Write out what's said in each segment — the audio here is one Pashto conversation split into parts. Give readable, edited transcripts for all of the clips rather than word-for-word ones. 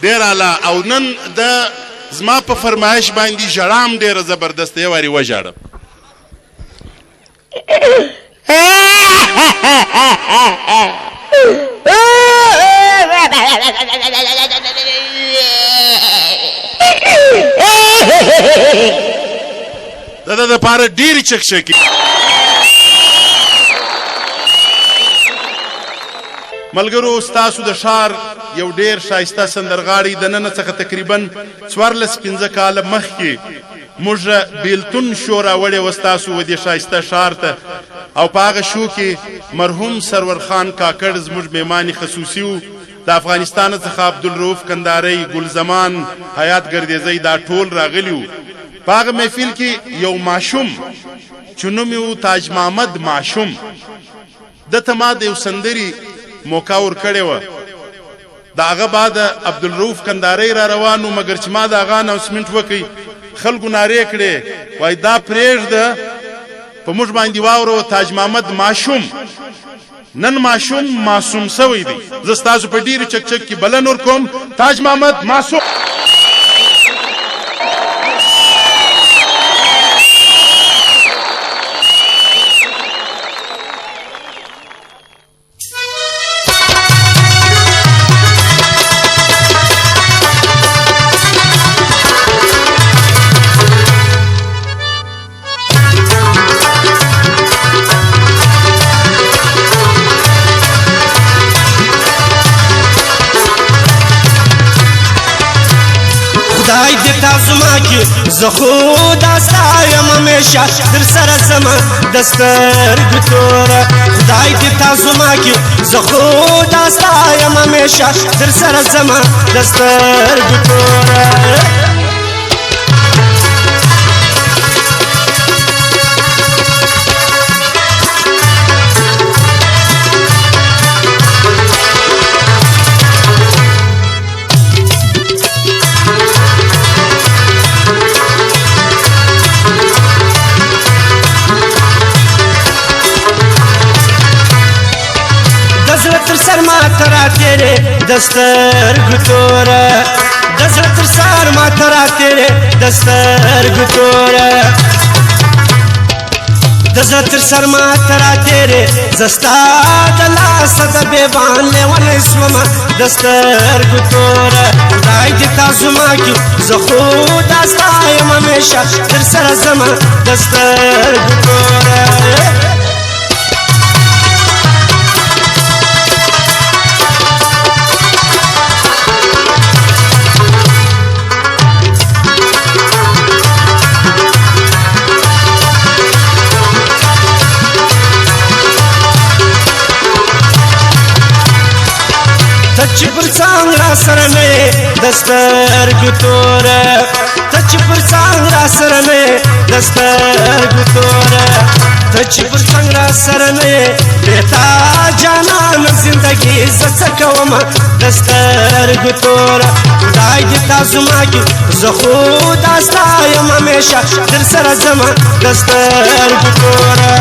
ډېر اعلی. او نن د زما په فرمایش باندې ژړام ډېره زبردسته، یو وارې وژاړم. د ده دپاره ډېرې چکچکې. ملګرو، ستاسو د ښار یو ډېر ښایسته سندرغاړی د نن څخه تقریبا 14-15 کاله مخکې موږ بیلتون شو راوړی و ستاسو و دې ښایسته ښار ته، او په هغه شو کې مرحوم سرور خان کاکړ زموږ مهماني خصوصي و. د افغانستان څخه عبدالرؤف کندهاری، ګلزمان، حیات ګردیزی دا ټول راغلي وو. په هغه محفل کې یو ماشوم چې نوم یې و تاج محمد ماشوم، دته ما د یو سندرې موقع ورکړې وه. د هغه بعد عبدالرؤف کندهاری را روان و، مګر چې ما د هغه اناونسمنټ وکړ خلکو نارې کړې، وایي دا پرېږده په موږ باندې واوره تاج محمد ماشوم. نن ماشوم معصوم سوی دی. زه ستاسو په ډېرې چکچک کې بلنه ورکوم، تاج محمد معصوم. خدای دې تاسو ما کې زه خو داستا یم همیشه در سره زما د سترګو توره. خدای دې تاسو ما کې زه خو داستا یم همیشه در سره زما د سترګو توره. د سترګو توره، د زړه تر سر ماته راتېرې د سترګو توره، د زړه تر سر ماته راتېرې زه ستا د لاسه د بېبان لیونی شومه د سترګو توره. خدای دې تاسو ما کې زه خو دا ستا یم همیشه در سره زما د سترګو توره. چې پر څنګ را سره نه د سترګو توره، ته چې پر څنګ را سره نه د سترګو توره، ته چې پر څنګ را سره نه بېتا جانان زندګي زه څه کومه د سترګو توره. خدای دې تاسو ما کې زه خو دا ستا یم همیشه در سره زما د سترګو توره.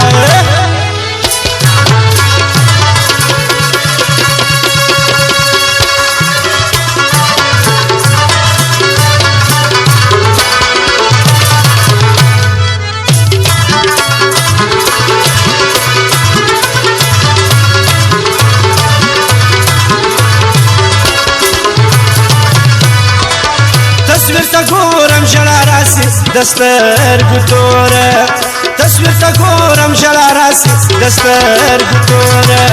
تصویر ته ګورم ژړا راسي د سترګو توره، تصویر ته ګورم ژړا راسي د سترګو توره،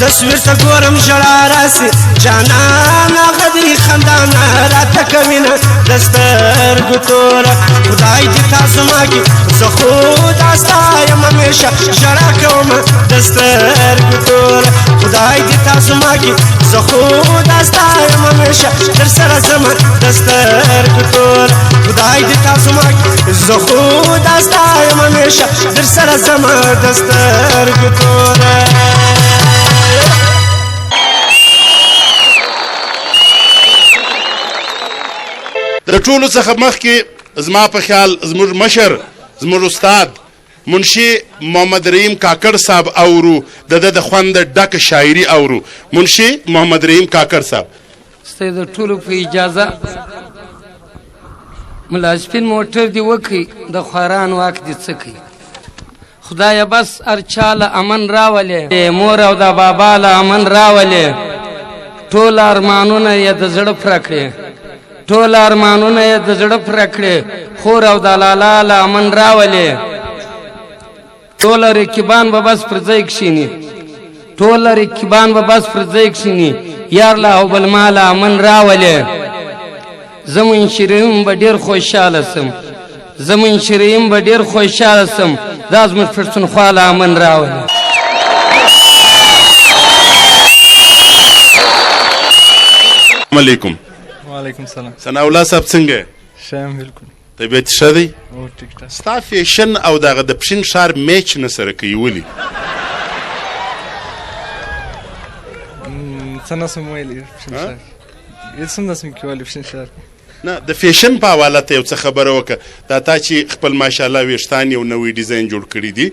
تصویر ته ګورم ژړا راسي جانان هغه دې خندانه راته کوینه د سترګو توره. خدای دې تاسو ما کې زه خو دا ستا یم همیشه ژړا کومه د سترګو توره. خدای دې تاسو ما کې زه خو دا ستا یم همیشه در سره زما د سترګو توره. خدای دې تاسو ما کې زه خو دا ستا یم همیشه در سره زما د سترګو توره. د ټولو څخه مخکې زما په خیال زموږ مشر زموږ استاد منشي محمد رحیم کاکړ صاحب اورو، د د خوند ډک شاعري اورو. منشي محمد رحیم کاکړ صاحب ستاسو د ټولو په اجازه ملا سپین موټر دې وکړي د خواران واک دې څه کوي خدایه بس هر چا له امن راولې مور او د بابا له امن راولې ټول ارمانونه یې د زړه پوره کړې ټول ارمانونه یې د زړه پوره کړې خور او د لالا له امن راولې ټول رقیبان به بس پر ځای کښېني ټول رقیبان به بس پر ځای کښېني یار له او بل ما له امن راولې زمون شیرین به ډېر خوشحاله سم زمون شیرین به ډېر خوشحاله سم دا زموږ پښتونخوا له امن راولې السلام علیکم وعلیکم سلام ثناء الله صاحب څنګه شایم بالکل طبیعت ښه دی او ټیک ټاک ستا فیشن او دغه د پښین ښار میچ نه سره کوي ولې څه نسم ویلی پښین شهر هېڅ هم نسم کولی پښین شهر نه د فیشن په حواله ته یو څه خبره وکړه دا تا چې خپل ماشاءالله ویښتان یو نوی ډیزاین جوړ کړي دي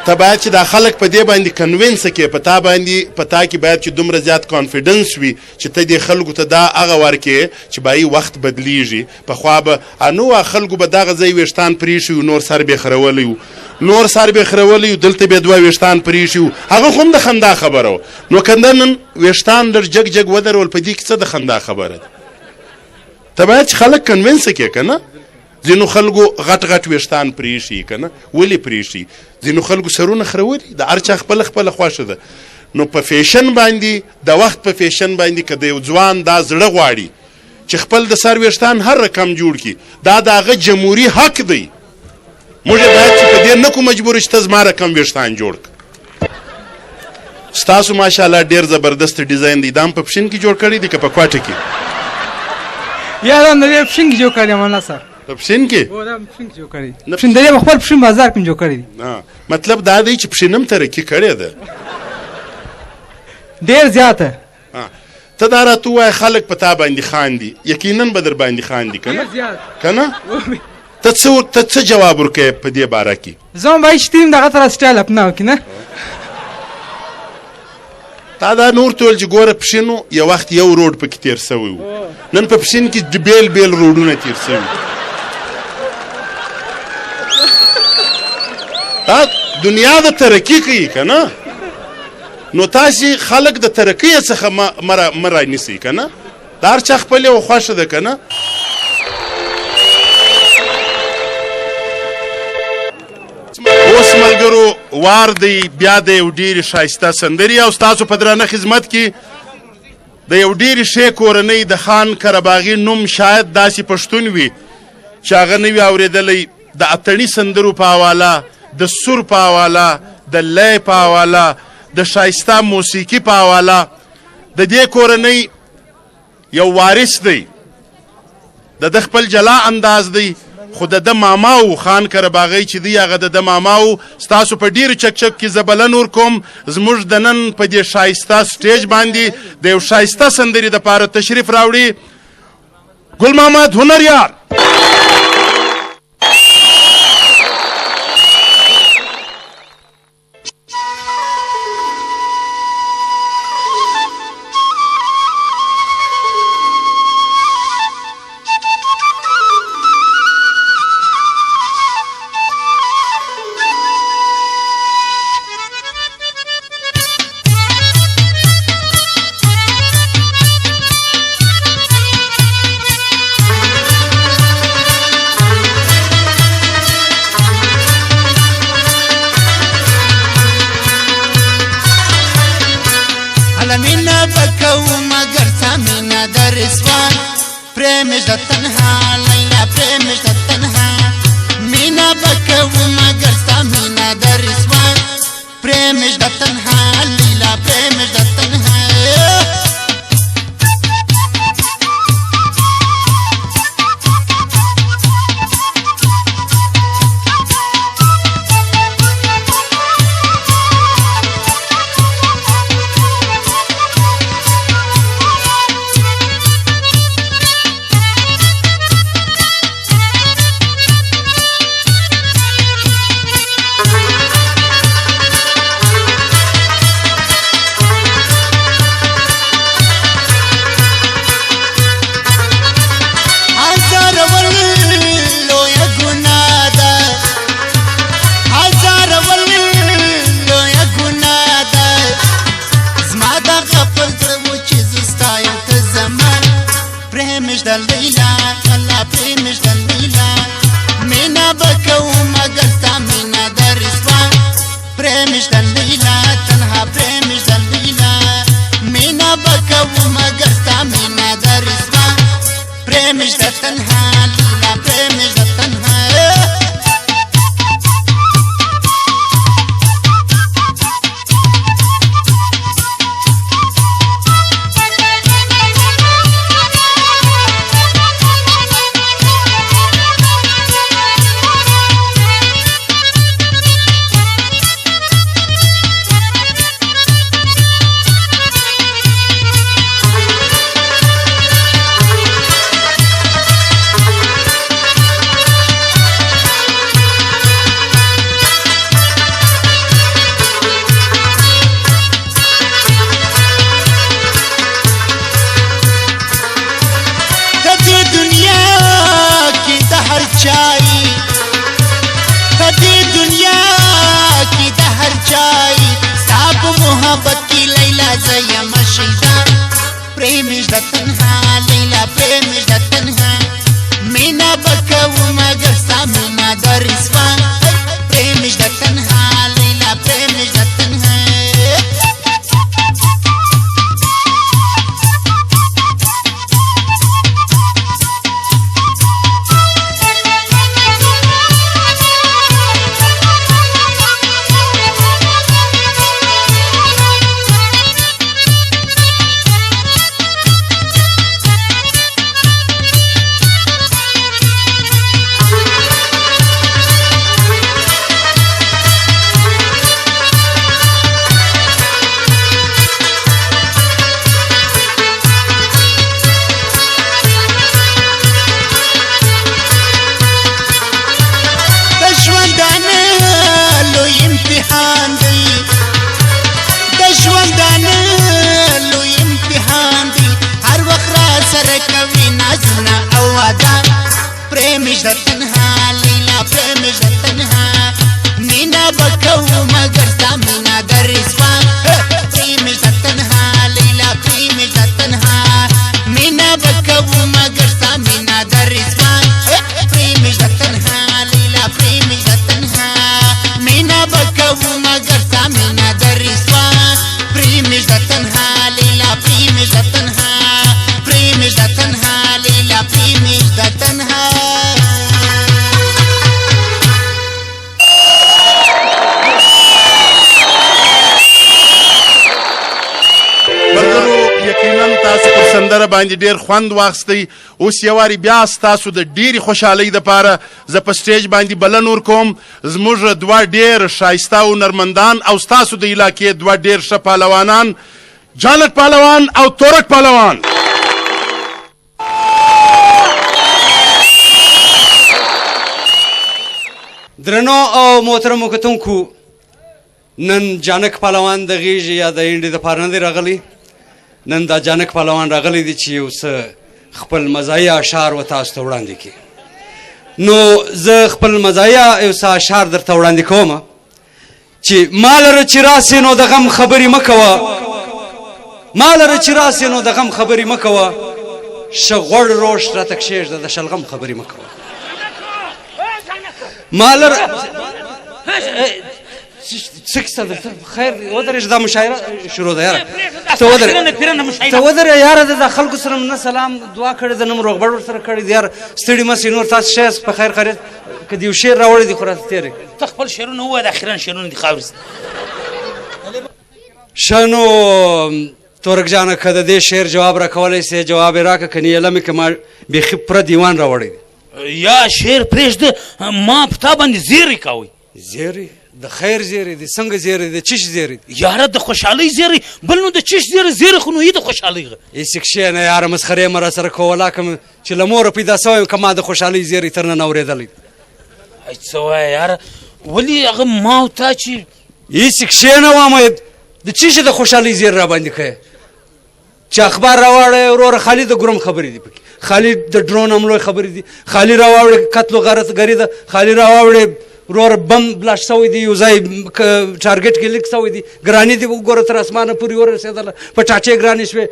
ته باید چې دا خلک په دې باندې کنوینس کړې په تا باندې په تا کې باید چې دومره زیات کانفیډنس وي چې ته دې خلکو ته دا هغه ورکړې چې بایي وخت بدلیږي پخوا به نو خلکو به دغه ځای ویښتان پرېښي وو نور سر به یې خرولی وو نور سر به یې خرولی وو دلته به یې دوه ویښتان پرېښي وو هغه خو هم د خندا خبره وه نو که نن ویښتان لږ جګ جګ ودرول په دې کې څه د خندا خبره ده ته باید چې خلک کنوینس کړې که نه ځینو خلکو غټ غټ ویښتان پرېښي که نه ولې پرېښي ځینو خلکو سرونه خرولي د هر چا خپله خپله خوښه ده نو په فیشن باندې د وخت په فیشن باندې که د یو ځوان دا زړه غواړي چې خپل د سر ویښتان هر رقم جوړ کړي دا د هغه جمهوري حق دی موږ باید چې په دې نه کو مجبور چې ته زما رقم ویښتان جوړ کړه ستاسو ماشاءالله ډېر زبردست ډیزاین دی دا هم په پښین کې جوړ کړی دی که په کوټه کې یاره نو یې پښین کې جوړ کړی مولانا صاحب په پښین کې او دا پښین کې جوړ کړی پښین درې خپل پښین بازار کې جوړ کړی مطلب دا دی چې پښین هم ترقي کړې ده ډېر زیاته ته دا راته ووایه خلک په تا باندې خاندي یقینا به در باندې خاندي که نه که نه ته څه جواب ورکوې په دې باره کې زه هم باید چې دغه سره سټایل اپناو که نه تا دا نور ته ویل چې ګوره پښینو یو وخت یو روډ پکې تېر سوی و نن په پښین کې بیل بیل روډونه تېر سوي دا دنیا د ترقي کوي که نه نو تاسې خلک د ترقۍ څخه مه رانیسئ که نه د هر چا خپل یوه خوښه ده که نه اوس ملګرو وار دی بیا د یو ډېرې ښایسته سندرې او ستاسو په درانه خدمت کې د یو ډېرې ښې کورنۍ د خان کرباغي نوم شاید داسې پښتون وي چې هغه نه وي اورېدلی د اتڼي سندرو په حواله د سور په حواله د لۍ په حواله د ښایسته موسیقي په حواله د دې کورنۍ یو وارث دی د خپل جلا انداز دی خو د ماما و خان کرباغی چې دی هغه د ماما و ستاسو په ډیرو چک چک کې زه بلن ورکوم زموږ د نن په دې ښایسته سټیج باندې د یو ښایسته سندرې دپاره تشریف راوړي ګل محمد هنریار مجدل لیلا الله پری مجدل لیلا مینا بکو مگر ستا مینا در رسوا پری مجدل لیلا تنها پری مجدل لیلا مینا بکو مگر ستا مینا در رسوا پری مجدل تنها لیلا پری مجدل تنها سندره باندې ډیر خوند واخستی. اوس یواري بیا ستاسو د ډیرې خوشحالۍ دپاره زه په سټیج باندې بلن ورکوم زموږ دوه ډیر ښایسته هنرمندان او ستاسو د علاقې دوه ډیر ښه پهلوانان جانک پهلوان او تورک پهلوان. درنو او محترمو کتونکو، نن جانک پهلوان د غیږې یا د انډې دپاره نه دی راغلی. نن دا جانک پهلوان راغلی دی چې یو څه خپل مزایه اشعار و تاسو ته وړاندې کړي. نو زه خپل مزایه یو څه اشعار درته وړاندې کوم چې ما لره چې راسې نو د غم خبرې مه کوه، ما لره چې راسې نو د غم خبرې مه کوه، شه غوړ روش راته کښېږده د شلغم خبرې مه کوه. ما لره څه کیسه ده؟ خیر ودرېږه، دا مشاعره شروع ده یاره. ته ودرې یاره، د خلکو سره نه سلام دعا کړې ده، نه م روغبړ ورسره کړی دی یاره. ستړي مه سئ، نور تاسو ښه یاست، په خیر خیریت. که د یو شعر راوړی دی خو راته تېر یې ته خپل شعرونه ووایه، د اخرا شعرونه دي خاورې. ښه نو تورک جانه، که د دې شعر جواب راکولی سې جواب یې راکړه، که نیله مې که ما بیخي پوره دیوان راوړی دی. یا شعر پرېږده، ما په تا باندې زیری کوئ. زیری؟ د خیر زیری دی؟ څنګه زیری دی؟ چش زیری دی؟ یاره د خوشحالۍ زیری، بل نو د چش زیری خو نو یې د خوشحالۍ غه. هېڅ کښېنه یاره، مسخرې مه راسره کوه، ولاکه چې له موره پیدا سوی یم که ما د خوشحالۍ زیری تر ننه اورېدلی. څه وایه یاره، ولې هغه ما او تا چې هېڅ کښېنه وامه، د چی شي د خوشحالۍ زیر را باندې کوې؟ چې اخبار راواړی وروره، خالي د ګروم خبرې دي پکې، خالي د ډرون حملو خبرې دي، خالي راواوړې قتل و غارتګري ده، خالي راواوړې وروره بم بلاش شوی دی یو ځای ټارګټ کې لیک شوی دی ګراني دی وګوره تر اسمانه پورې ورسېدله پټاټې ګرانې شوې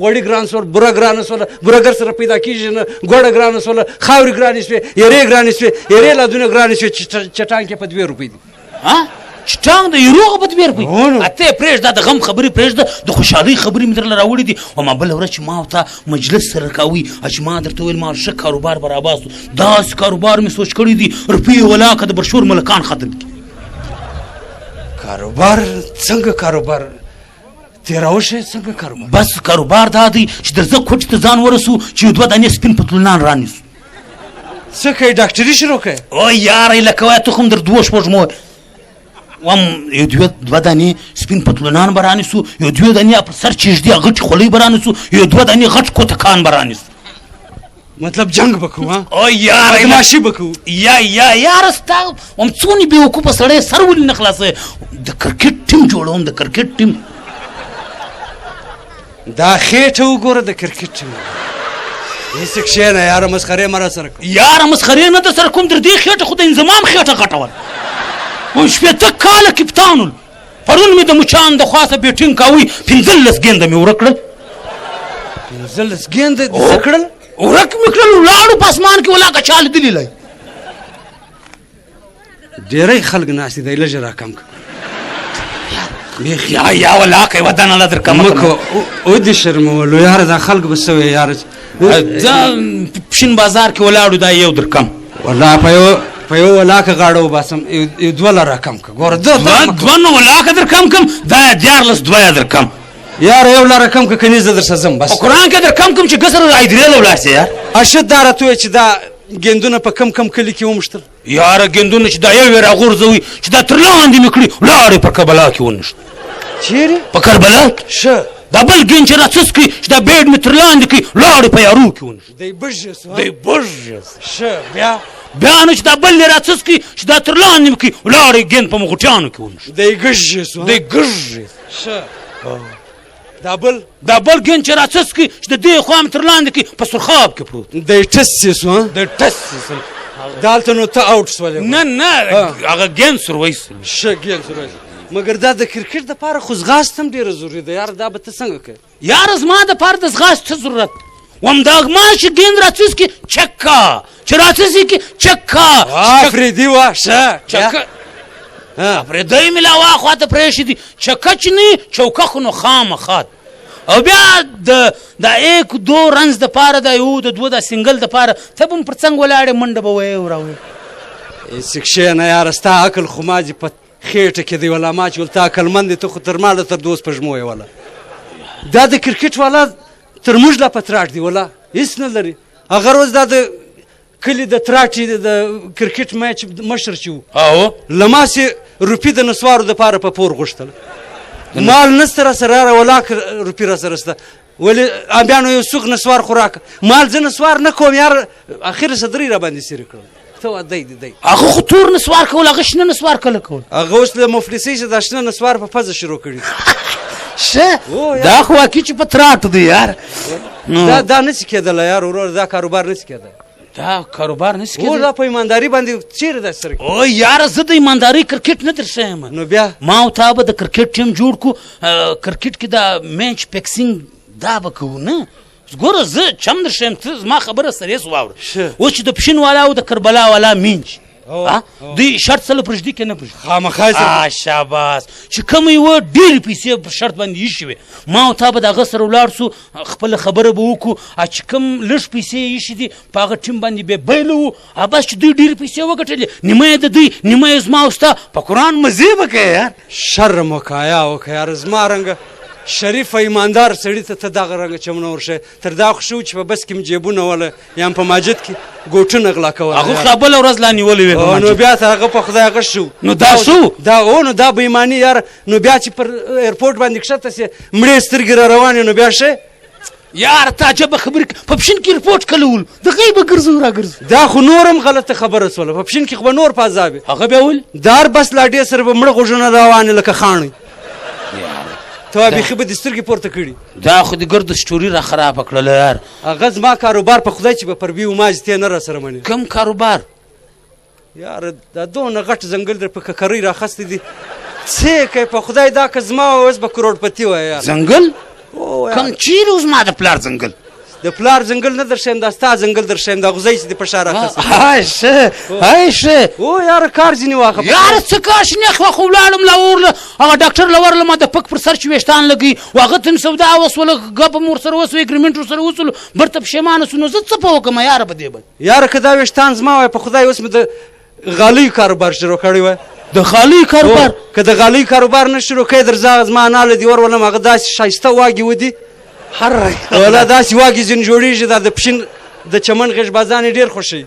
غوړي ګران شول بوره ګرانه شوله بوره ګر سره پیدا کېږي نه ګوړه ګرانه شوله خاورې ګرانې شوې یرې ګرانې شوې یرې لادونه ګرانې شوې چټانکې په 2 روپۍ دي چټانګ د یروغه په 2 روپۍ اته پرېږده د غم خبرې پرېږده د خوشحالۍ خبرې مې درله راوړې دي او ما بله ورځ چې ما ورته مجلس سره کوي چې ما درته ویل ما ښه کاروبار به راباستو داسې کاروبار مې سوچ کړی دي روپۍ ولاکه د برشور ملکان ختم کړي کاروبار څنګه کاروبار تېراوه شی څنګه کاروبار بس کاروبار دا دی چې درځه کوټې ته ځان ورسو چې یو 2 دانې سپین پتلونان رانیسو څه کوې ډاکټري شروع کوې او یاره لکه وایه تخم در 2 شپږمو وم یو 2 دانې سپین پتلونان به رانیسو یو 2 دانې پر سر چیږدي غټې خولۍ به رانیسو یو 2 دانې غټ کوتکان به رانیسو مطلب جنگ به کوو او یاره بدماشي به کوو یاره ستا هم څونې بېوقوفه سړی سر ولې نه خلاصوې د کرکټ ټیم جوړوم د کرکټ ټیم دا خېټه وګوره د کرکټ ټیم هېڅ کښېنه یاره مسخرې مه راسره کوه یاره مسخرې نه در سره کوم تر دې خېټه خو د انضمام خېټه غټه وه او 15 کاله کپتان ول پرون مې د مچان د خواسه بیټینګ کوي 15 ګینده مې ورک کړل 15 ګینده څه کړل ورک مې کړل ولاړو په اسمان کې ولاکه چا لیدلي لای ډېری خلک ناست دی لږه راکم کړه یا ولاکه یوه دانه له در کمه مکو او دې شرمولو یاره دا خلک به څه وایي یاره زه پشین بازار کې ولاړو دا یو در کم والله په یو ولاکه غاړه وباسم یو 2 راکم که ګوره 2 نو ولاکه در کم کم دا 14 2 در کم یاره یو لاره کم که کنیز درسه ځم بس په قرآن کې در کم کم چې ګسر ایدرې له ولاړ سې یار اشد دا راته وایي چې دا ګیندونه په کم کلي کې ومشتل یاره ګیندونه چې دا یو یې راغورځوي چې دا تر لاندې مې کړي ولاړې په کربلا کې ونښت چیرې په کربلا کې ښه دا بل ګیند چې راڅس کړي چې دا بیډ مې تر لاندې کړي ولاړې په یارو کې ونښت دی بژې سو دی بژې ښه بیا نو چې دا بل یې راڅس کړي چې دا تر لاندې مې کړي ولاړې ګیند په مغوټیانو کې ونښت دی ګژې سو دی ګژې ښه دا بل ګیند چې راڅس کړي چې د دې خوا مې تر لاندې کړي په سرخاب کې پروت دی ټس سو دی ټس دالته نو ته اوټ سولې نه هغه ګیند سروي سول ښه ګیند سروي مګر دا د کرکټ دپاره خو ځغاست هم ډېره ضروري ده یاره دا به ته څنګه کوې یاره زما دپاره د ځغاست څه ضرورت وم دا ما چې ګیند راڅس کړي چکه چې راڅس یې کړي چکه افریدي وه ښه چکه افریدی مې لا واخواته پرېښي دي چکه چې نه چوکه خو نو خامخا او بیا د 1-2 رنز دپاره دا یو د 2 د سنګل دپاره ته به م پر څنګ ولاړې منډه به ویې وراوې هېڅ کښېنه یاره ستا عقل خو ما دې په خېټه کې دی ولا ما چې ول ته عقلمند دی ته خو تر ما له تر 2 سپږمو یې ولا دا د کرکټ والا تر موږ لا په تراټ دی ولا هېڅ نه لري هغه روز دا د کلي د تراټې د کرکټ میچ مشر چې و له ماسې روپي د نسوارو دپاره په پور غوښتل مال نسته را سره یاره ولاکه روپي را سره شته ولې بیا نو یو څوک نسوار خو راکړه مال زه نسوار نه کوم یار اخر صدرې را باندې سیرې کړل ته وا دی هغه خو تور نسوار کول هغه شنه نسوار کله کول هغه اوس له مفلسۍ چې دا شنه نسوار په پزه شروع کړي ښه دا خو واقعي چې په تراټو دی یار دا نسي کېدلی یار ورور دا کاروبار نسي کېدی دا کاروبار نسي کېدی دا په ایمانداري باندې چیرې داسې سره او یاره زه د ایماندارۍ کرکټ نه در ښیم نو بیا ما او تا به د کرکټ ټیم جوړ کړو کرکټ کې دا میچ فکسینګ دا به کوو نه ګوره زه چم در ښیم ته زما خبره سریس واوره اوس چې د پښین والا او د کربلا والا مینچ دوی شرط سره پرېږدي که نه پرېږدي خامخا شاباس چې کومه یوه ډېرې پیسې په شرط باندې ایښې وې ما او تا به د هغه سره ولاړ سو خپله خبره به وکړو چې کوم لږ پیسې یې ایښې دي په هغه ټیم باندې بې بیله وو بس چې دوی ډېرې پیسې وګټلې نیمه یې د دوی نیمه یې زما او ستا په قرآن مزې به کوې یار شرم وکړه یا وکړه یار زما رنګه شریف ایماندار سړي ته ته دغه رنګه چمنه ورښیې تر دا خو ښه و چې په بس کې م جیبونه وله یا په ماجد کې ګوټونه غلا کوله هغه خو بله ورځ لا نیولې وې نو بیا تر هغه په خدای هغه شو نو دا شو نو دا بېایماني یاره نو بیا چې پر ایرپورټ باندې کښته سې مړې سترګې را روانې نو بیا ښه یار ته عجبه خبرې په پښین کې رپورټ کله ول دغه یې به ګرځو راګرځو دا خو نور هم غلطه خبره سوله په پښین کې خو به نور په عذاب هغه بیا ول دار بس لاډې سره به مړه غوږونه روانې لکه خاڼې ته بیخي به دې سترګې پورته کړي دا خو د ګردو سټوري را خرابه کړله یار هغه زما کاروبار په خدای چې به پر بي وماج تې نه را سره منې کوم کاروبار یاره دا دونه غټ ځنګل در په ککرۍ راخستی دي څه کوې په خدای دا که زما اوس به کروړپتي وای یار ځنګل کوم چیرې اوس ما د پلار ځنګل د پلار ځنګل نه در شیم دا ستا ځنګل در شیم دا غوزی چې دې په شا راخستی هاي شه او یاره کار ځینې واخه یاره څه کار شنې خو ولاړم لاورله هغه ډاکټر لورله ما د پک پر سر چې ویښتان لګي و هغه ته مې سودا وسوله ګپه مو ورسره وسو اګریمنټ ورسره وسولو برته پښیمانه سو نو زه څه په وکړم یاره په دې باندې یاره که دا ویښتان زما وای په خدای اوس مې د غالیو کاروبار شروع کړی وای د غالیو کاروبار که د غالیو کاروبار نه شروع کړې درځه زما اناله دې ورولم هغه داسې ښایسته واګې ودي ولا داسې واګې ځینې جوړېږي دا د پښین د چمن غیږبازان یې ډېر خوښوي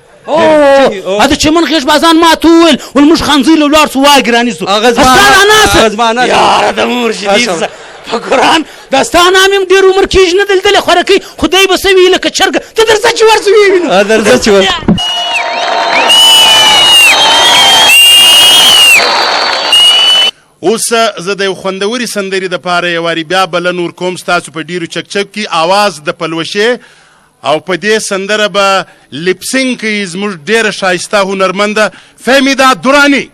د چمن غیږبازان ما ته وویل ول موږ خانزۍ له ولاړ سو واګې رانیسو هغه زما یاره د مور شدید په قرآن دا ستا نام یم ډېر عمر کېږي نه دلدلې خوارکۍ خدای به څه وي لکه چرګه ته درځه چې ورسه ویې درځه چې اوس زه د یو خوندوري سندرې دپاره یو وارې بیا بلن ورکوم ستاسو په ډیرو چکچک کې آواز د پلوشې او په دې سندره به لپسینګ کوي زموږ ډېره ښایسته هنرمنده فهمیده دراني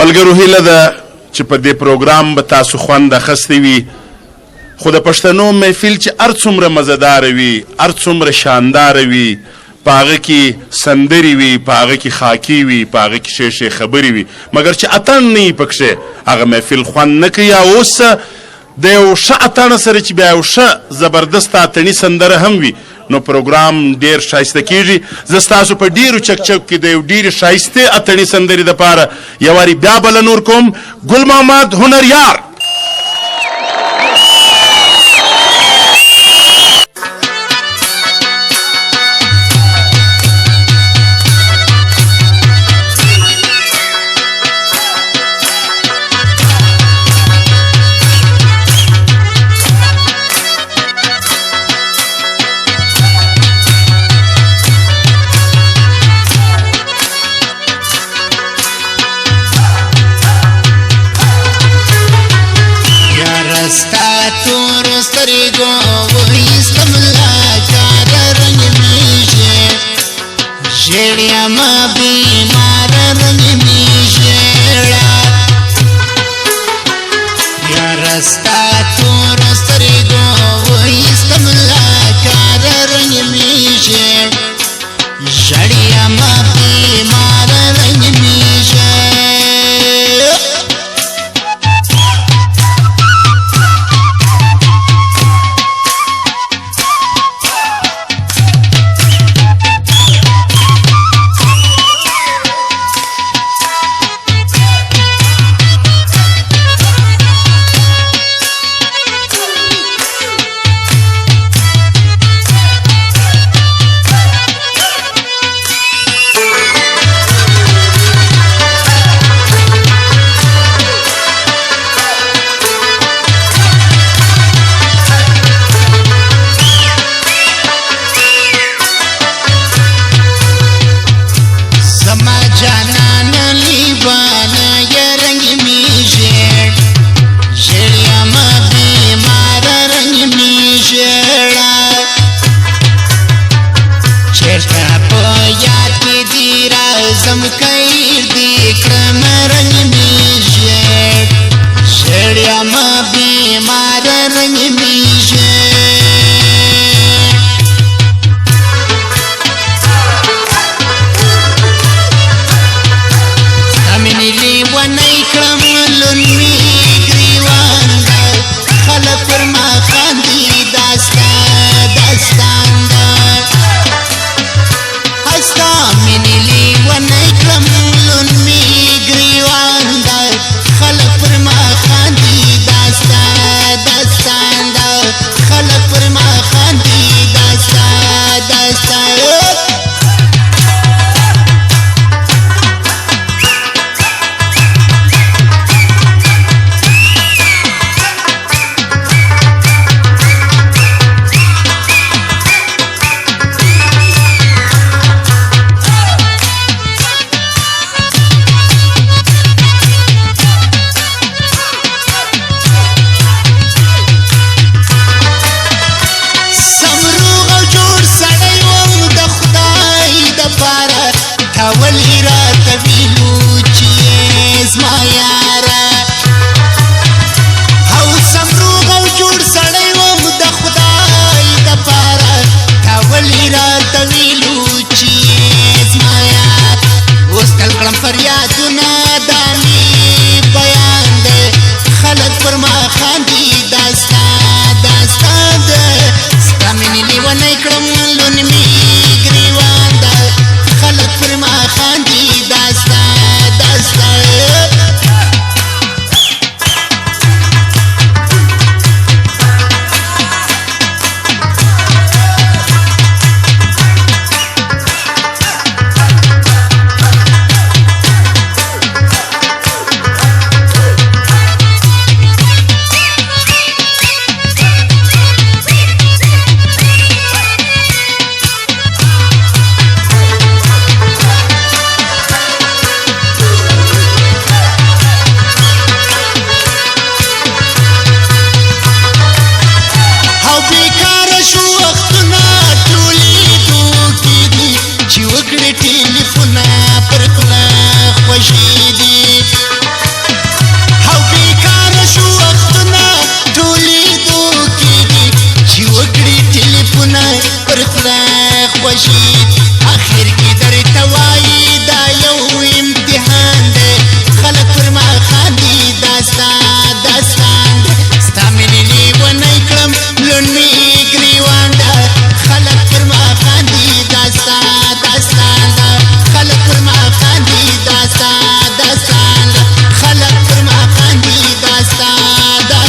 ملګرو هیله ده چې په دې پروګرام به تاسو خوند اخیستی وي خو د پښتنو محفل چې هر څومره مزهداره وي هر څومره شانداره وي په هغه کې سندرې وي په هغه کې خاکي وي په هغه کې ښې خبرې وي مګر چې اتڼ نه وي پکښې هغه محفل خوند نه کوي یا اوس د یو ښه اتڼ سره چې بیا یو ښه زبردست اتڼي سندره هم وي نو پروګرام ډیر ښایسته کیږي زه ستاسو په ډیرو چکچک کې د یو ډیرې ښایستې اتڼي سندرې دپاره یو وارې بیا بلنه ورکوم ګل محمد هنریار رنگ